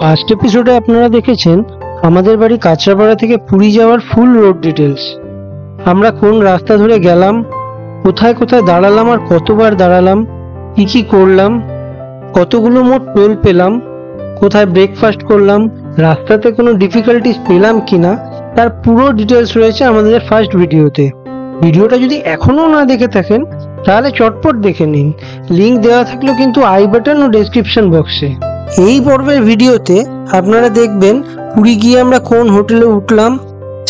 First এপিসোডে আপনারা দেখেছেন আমাদের বাড়ি কাঁচরাপাড়া থেকে পুরী যাওয়ার ফুল রোড ডিটেলস। আমরা কোন রাস্তা ধরে গেলাম, কোথায় কোথায় দাঁড়ালাম আর কতবার দাঁড়ালাম, কি কি করলাম, কতগুলো মোট টোল পেলাম, কোথায় ব্রেকফাস্ট করলাম, রাস্তাতে কোনো ডিফিকাল্টিস পেলাম কিনা, তার পুরো ডিটেলস রয়েছে আমাদের ফার্স্ট ভিডিওতে। ভিডিওটা যদি এখনো না দেখে থাকেন তাহলে চটপট দেখে নিন, লিংক দেওয়া থাকলেও কিন্তু আই বাটন ও ডেসক্রিপশন বক্সে। এই পর্বের ভিডিওতে আপনারা দেখবেন পুরী গিয়ে আমরা কোন হোটেলে উঠলাম,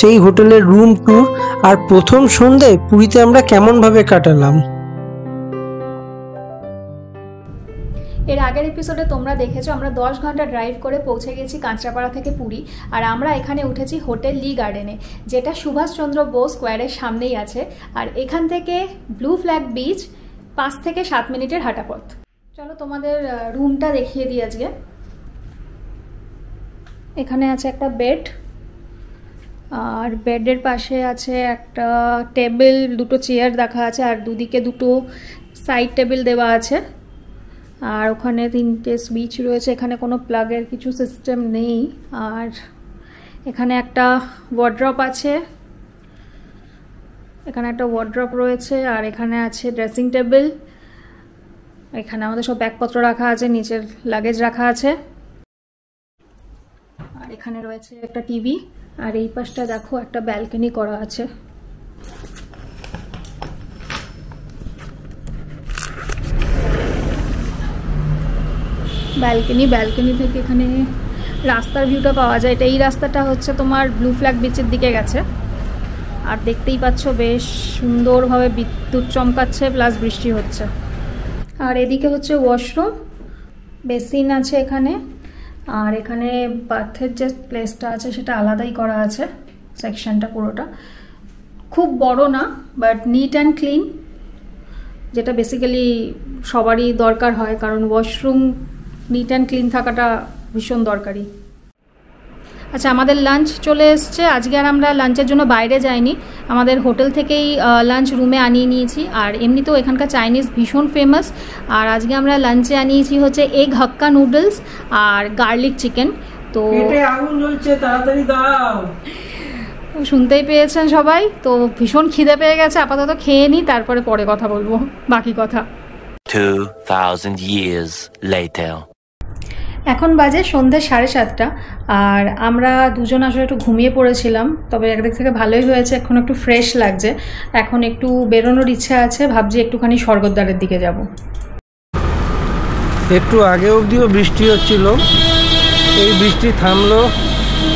সেই হোটেলের রুম ট্যুর, আর প্রথম সন্ধ্যায় পুরীতে আমরা কেমন ভাবে কাটালাম। এর আগের এপিসোডে তোমরা দেখেছো আমরা 10 ঘন্টা ড্রাইভ করে পৌঁছে গেছি কাঁচরাপাড়া থেকে পুরী, আর আমরা এখানে উঠেছি হোটেল লি গার্ডেনে, যেটা সুভাষচন্দ্র বোস স্কোয়ারের সামনেই আছে। আর এখান থেকে ব্লু ফ্ল্যাগ বিচ 5 থেকে 7 মিনিটের হাঁটা পথ। চলো তোমাদের রুমটা দেখিয়ে দিই আজকে। এখানে আছে একটা বেড, আর বেডের পাশে আছে একটা টেবিল, দুটো চেয়ার দেখা আছে, আর দুদিকে দুটো সাইড টেবিল দেওয়া আছে। আর ওখানে 3টে সুইচ রয়েছে, এখানে কোনো প্লাগের কিছু সিস্টেম নেই। আর এখানে একটা ওয়ার্ড্রপ আছে, এখানে একটা ওয়ার্ড্রপ রয়েছে, আর এখানে আছে ড্রেসিং টেবিল। এখানে আমাদের সব ব্যাগপত্র রাখা আছে, নিচের লাগেজ রাখা আছে। আর এখানে রয়েছে একটা টিভি, আর এই পাশটা দেখো একটা ব্যালকনি করা আছে। ব্যালকনি থেকে এখানে রাস্তার ভিউটা পাওয়া যায়। এটা এই রাস্তাটা হচ্ছে তোমার ব্লু ফ্ল্যাগ বিচের দিকে গেছে, আর দেখতেই পাচ্ছ বেশ সুন্দরভাবে বিদ্যুৎ চমকাচ্ছে, প্লাস বৃষ্টি হচ্ছে। আর এদিকে হচ্ছে ওয়াশরুম, বেসিন আছে এখানে, আর এখানে বাথের যে প্লেসটা আছে সেটা আলাদাই করা আছে, সেকশনটা পুরোটা খুব বড় না, বাট নিট অ্যান্ড ক্লিন, যেটা বেসিক্যালি সবারই দরকার হয়, কারণ ওয়াশরুম নিট অ্যান্ড ক্লিন থাকাটা ভীষণ দরকারি। আচ্ছা, আমাদের লাঞ্চ চলে এসছে। আজকে আর আমরা লাঞ্চের জন্য বাইরে যাইনি, আমাদের হোটেল থেকেই লাঞ্চ রুমে আনিয়ে নিয়েছি। আর এমনিতেও এখানকার চাইনিজ ভীষণ ফেমাস। আর আজকে আমরা লাঞ্চে আনিয়েছি হচ্ছে এগ হাক্কা নুডলস আর গার্লিক চিকেন। তো আগুন জ্বলছে, তাড়াতাড়ি দাও। শুনতেই পেয়েছেন সবাই, তো ভীষণ খিদে পেয়ে গেছে। আপাতত খেয়ে নিই, তারপরে পরে কথা বলবো বাকি কথা। 2000 years later. এখন বাজে সন্ধ্যে 7:30, আর আমরা দুজন আসলে একটু ঘুমিয়ে পড়েছিলাম, তবে একদিক থেকে ভালোই হয়েছে, এখন একটু ফ্রেশ লাগছে। এখন একটু বেরোনোর ইচ্ছা আছে, ভাবছি একটুখানি স্বর্গদ্বারের দিকে যাব। একটু আগে অবধিও বৃষ্টি হচ্ছিল, এই বৃষ্টি থামলো,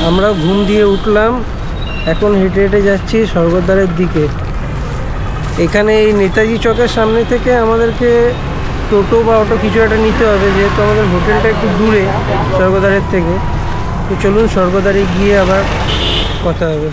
আমরা ঘুম দিয়ে উঠলাম, এখন হেঁটে হেঁটে যাচ্ছি স্বর্গদ্বারের দিকে। এখানে এই নেতাজি চকের সামনে থেকে আমাদেরকে টোটো বা অটো কিছু একটা নিতে হবে, যেহেতু আমাদের হোটেলটা একটু দূরে স্বর্গদ্বারের থেকে। তো চলুন স্বর্গদ্বারে গিয়ে আবার কথা হবে।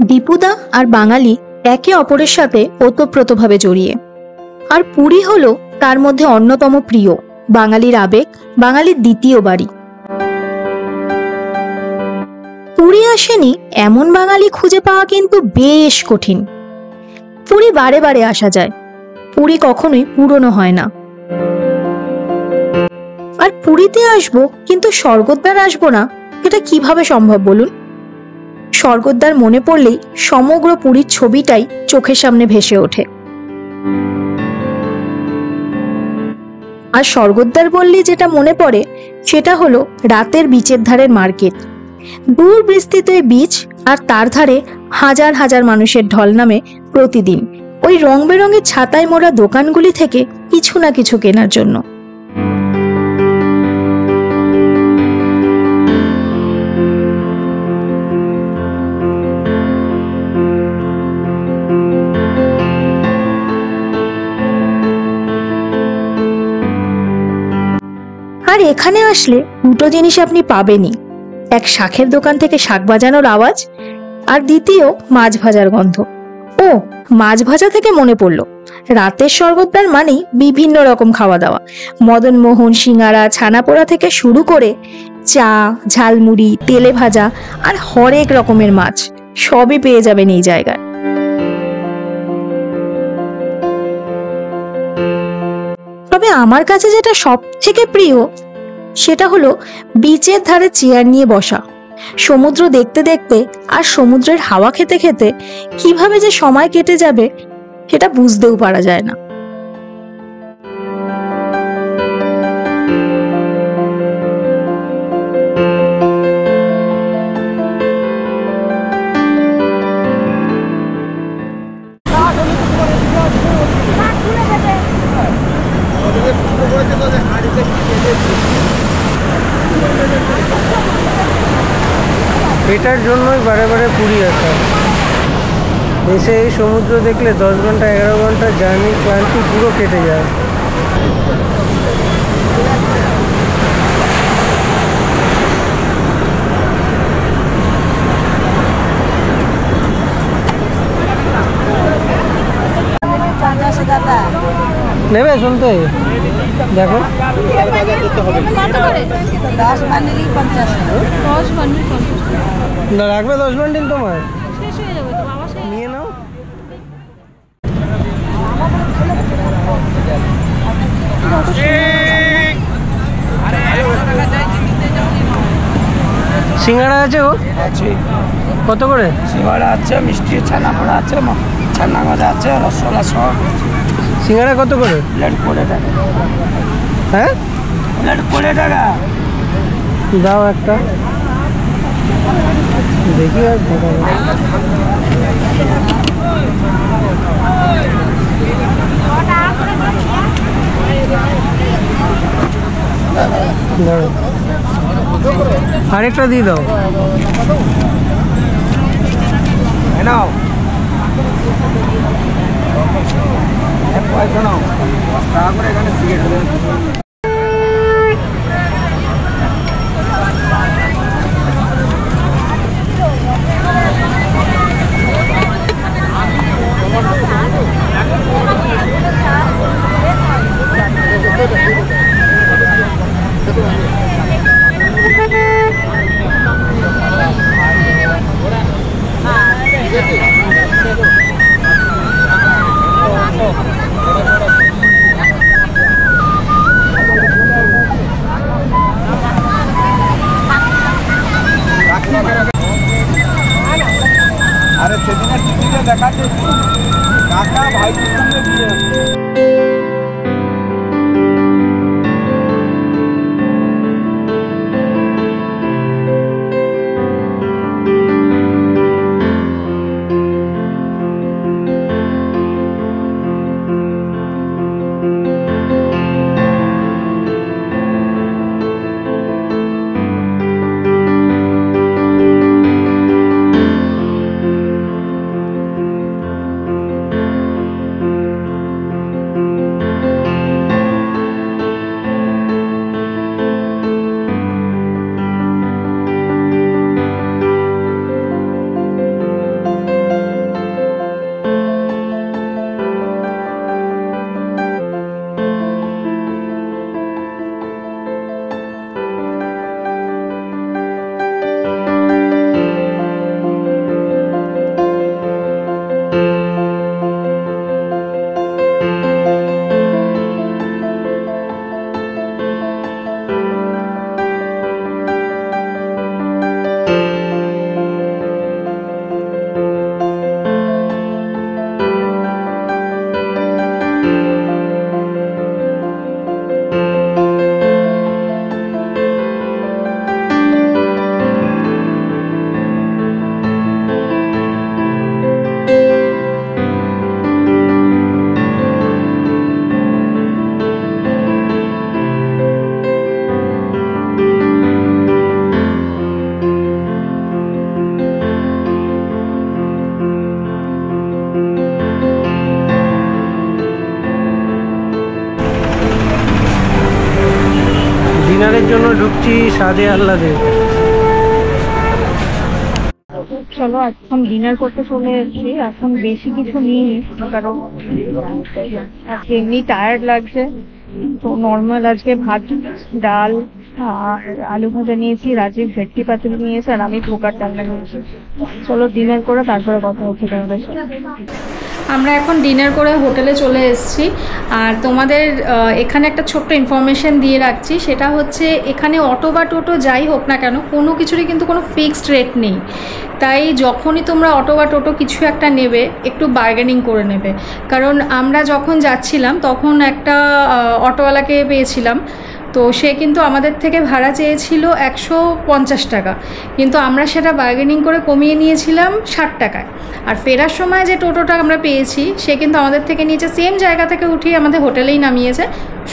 দীপুদা আর বাঙালি একে অপরের সাথে ওতপ্রোতভাবে জড়িয়ে, আর পুরী হলো তার মধ্যে অন্যতম প্রিয়, বাঙালির আবেগ, বাঙালির দ্বিতীয় বাড়ি। পুরী আসেনি এমন বাঙালি খুঁজে পাওয়া কিন্তু বেশ কঠিন। পুরী বারে বারে আসা যায়, পুরী কখনোই পুরনো হয় না। আর পুরীতে আসবো কিন্তু স্বর্গদ্বার আসবো না, এটা কিভাবে সম্ভব বলুন? স্বর্গদ্বার মনে পড়লেই সমগ্র পুরীর ছবিটাই চোখের সামনে ভেসে ওঠে। আর স্বর্গদ্বার বললে যেটা মনে পড়ে সেটা হলো রাতের বিচের ধারের মার্কেট। দূর বিস্তৃত এই বিচ, আর তার ধারে হাজার হাজার মানুষের ঢল নামে প্রতিদিন ওই রং বেরঙের ছাতায় মোড়া দোকানগুলি থেকে কিছু না কিছু কেনার জন্য। আর এখানে আসলে দুটো জিনিস আপনি পাবেনই, এক শাকের দোকান থেকে শাক বাজানোর আওয়াজ, আর দ্বিতীয় মাছ ভাজার গন্ধ। ও, মাছ ভাজা থেকে মনে পড়লো, রাতের স্বর্গদ্বার মানেই বিভিন্ন রকম খাওয়া দাওয়া, মদন মোহন, সিঙ্গারা, ছানা পোড়া থেকে শুরু করে চা, ঝালমুড়ি, তেলে ভাজা আর হরেক রকমের মাছ সবই পেয়ে যাবেন এই জায়গায়। তবে আমার কাছে যেটা সব থেকে প্রিয় সেটা হলো বিচের ধারে চেয়ার নিয়ে বসা, সমুদ্র দেখতে দেখতে আর সমুদ্রের হাওয়া খেতে খেতে কিভাবে যে সময় কেটে যাবে সেটা বুঝতেও পারা যায় না। এটার জন্যই বারে বারে পুরী আসা। এসে এই সমুদ্র দেখলে 10 ঘন্টা 11 ঘন্টা জার্নি ক্লান্তি পুরো কেটে যায়। নেবে শুনতে? দেখো 10 বান্ডিলই 50। না রাখবে 10 বান্ডিল তোমার? শেষ হয়ে যাবে তো বাবা, সেই নিয়ে নাও। সিঙ্গাড়া আছে গো? আছে, কত করে? সিঙ্গাড়া আছে, মিষ্টি ছানা পোড়া আছে, ছানা গজা আছে, রসগোল্লা সব। সিঙ্গাড়া কত করে? প্লেট 20 টাকা। হ্যাঁ প্লেট 20 টাকা। দাও একটা দেখি। আর আরেকটা দিয়ে দাও। নাও পয়সা নাও, 10 টাকা করে এখানে সিগারেট। আরে সেদিনের টিভিতে দেখাচ্ছে কাকা ভাইটির সঙ্গে বিয়ে। ডিনারের জন্য ঢুকছি স্বাদে আহ্লাদে। চলো এখন ডিনার করতে চলে এসেছি। এখন বেশি কিছু নিই কারণ আজকে এমনি টায়ার্ড লাগছে, তো নর্মাল আজকে ভাত, ডাল, আর আলু ভাজা নিয়েছি, রাজীব ভেটকি পাতুরি নিয়েছে, আর আমি পোকার ডালনা নিয়েছি। চলো ডিনার করে তারপরে কথা হচ্ছে তোমাদের সাথে। আমরা এখন ডিনার করে হোটেলে চলে এসেছি। আর তোমাদের এখানে একটা ছোট্ট ইনফরমেশন দিয়ে রাখছি, সেটা হচ্ছে এখানে অটো বা টোটো যাই হোক না কেন, কোনো কিছুরই কিন্তু কোনো ফিক্সড রেট নেই। তাই যখনই তোমরা অটো বা টোটো কিছু একটা নেবে, একটু বার্গেনিং করে নেবে। কারণ আমরা যখন যাচ্ছিলাম তখন একটা অটোওয়ালাকে পেয়েছিলাম, তো সে কিন্তু আমাদের থেকে ভাড়া চেয়েছিল 150 টাকা, কিন্তু আমরা সেটা বার্গেনিং করে কমিয়ে নিয়েছিলাম 60 টাকায়। আর ফেরার সময় যে টোটোটা আমরা পেয়েছি সে কিন্তু আমাদের থেকে নিয়েছে, সেম জায়গা থেকে উঠিয়ে আমাদের হোটেলেই নামিয়েছে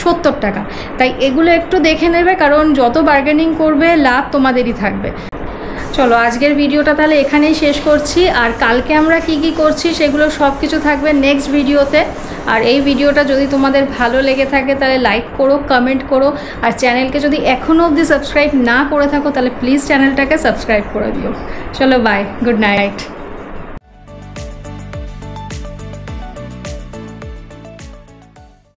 70 টাকা। তাই এগুলো একটু দেখে নেবে, কারণ যত বার্গেনিং করবে লাভ তোমাদেরই থাকবে। চলো আজকের ভিডিওটা তাহলে এখানেই শেষ করছি। আর কালকে আমরা কি কি করছি সেগুলো সব কিছু থাকবে নেক্সট ভিডিওতে। আর এই ভিডিওটা যদি তোমাদের ভালো লেগে থাকে তাহলে লাইক করো, কমেন্ট করো, আর চ্যানেলকে যদি এখনও অবধি সাবস্ক্রাইব না করে থাকো তাহলে প্লিজ চ্যানেলটাকে সাবস্ক্রাইব করে দিও। চলো বাই, গুড নাইট।